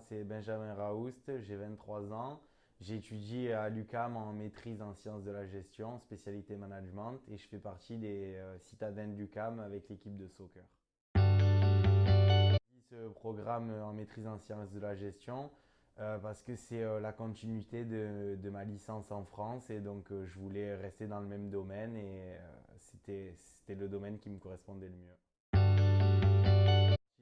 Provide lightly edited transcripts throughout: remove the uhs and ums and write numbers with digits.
c'est Benjamin Raoust, j'ai 23 ans. J'ai étudié à l'UQAM en maîtrise en sciences de la gestion, spécialité management, et je fais partie des citadins de l'UQAM avec l'équipe de soccer. Ce programme en maîtrise en sciences de la gestion parce que c'est la continuité de ma licence en France et donc je voulais rester dans le même domaine et c'était le domaine qui me correspondait le mieux.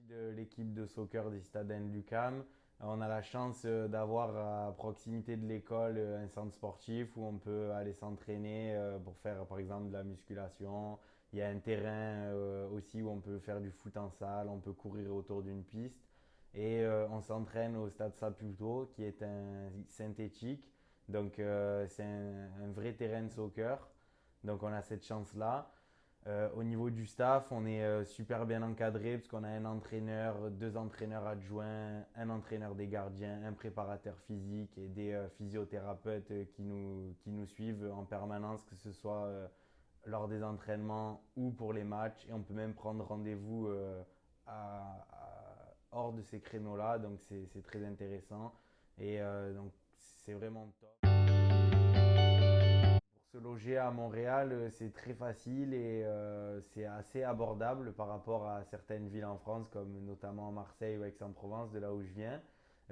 De l'équipe de soccer des Citadins de l'UQAM. On a la chance d'avoir à proximité de l'école un centre sportif où on peut aller s'entraîner pour faire par exemple de la musculation. Il y a un terrain aussi où on peut faire du foot en salle, on peut courir autour d'une piste. Et on s'entraîne au stade Saputo qui est un synthétique. Donc c'est un vrai terrain de soccer. Donc on a cette chance-là. Au niveau du staff, on est super bien encadré parce qu'on a un entraîneur, deux entraîneurs adjoints, un entraîneur des gardiens, un préparateur physique et des physiothérapeutes qui nous suivent en permanence, que ce soit lors des entraînements ou pour les matchs. Et on peut même prendre rendez-vous hors de ces créneaux-là, donc c'est très intéressant. Et donc c'est vraiment top. Se loger à Montréal, c'est très facile et c'est assez abordable par rapport à certaines villes en France, comme notamment Marseille ou Aix-en-Provence, de là où je viens.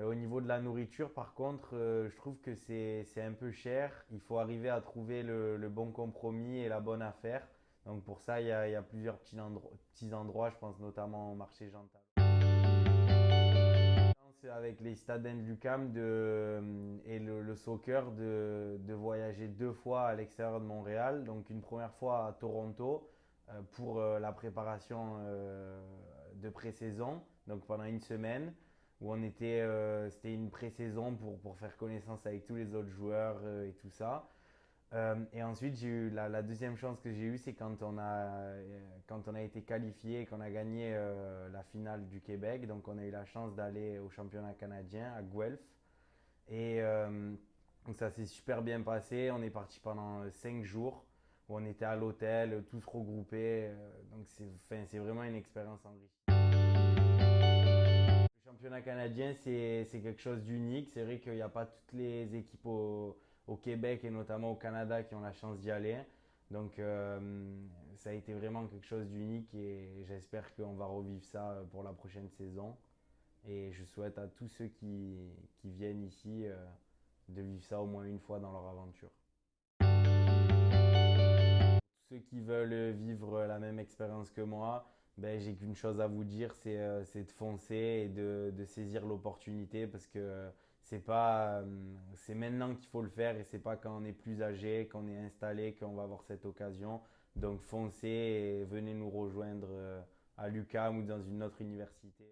Au niveau de la nourriture, par contre, je trouve que c'est un peu cher. Il faut arriver à trouver le bon compromis et la bonne affaire. Donc pour ça, il y a plusieurs petits endroits, je pense notamment au marché Jean-Talon. C'est avec les Stadins de l'UQAM et le soccer de voyager deux fois à l'extérieur de Montréal. Donc une première fois à Toronto pour la préparation de pré-saison, donc pendant une semaine, où c'était une pré-saison pour faire connaissance avec tous les autres joueurs et tout ça. Et ensuite, j'ai eu la deuxième chance que j'ai eue, c'est quand on a été qualifié et qu'on a gagné la finale du Québec. Donc, on a eu la chance d'aller au championnat canadien à Guelph. Et donc, ça s'est super bien passé. On est parti pendant 5 jours où on était à l'hôtel, tous regroupés. Donc, c'est vraiment une expérience enrichissante. Le championnat canadien, c'est quelque chose d'unique. C'est vrai qu'il n'y a pas toutes les équipes au Québec et notamment au Canada qui ont la chance d'y aller. Donc ça a été vraiment quelque chose d'unique et j'espère qu'on va revivre ça pour la prochaine saison. Et je souhaite à tous ceux qui viennent ici de vivre ça au moins une fois dans leur aventure. Ceux qui veulent vivre la même expérience que moi, ben, j'ai qu'une chose à vous dire, c'est de foncer et de saisir l'opportunité parce que c'est maintenant qu'il faut le faire et c'est pas quand on est plus âgé, qu'on est installé, qu'on va avoir cette occasion. Donc foncez et venez nous rejoindre à l'UQAM ou dans une autre université.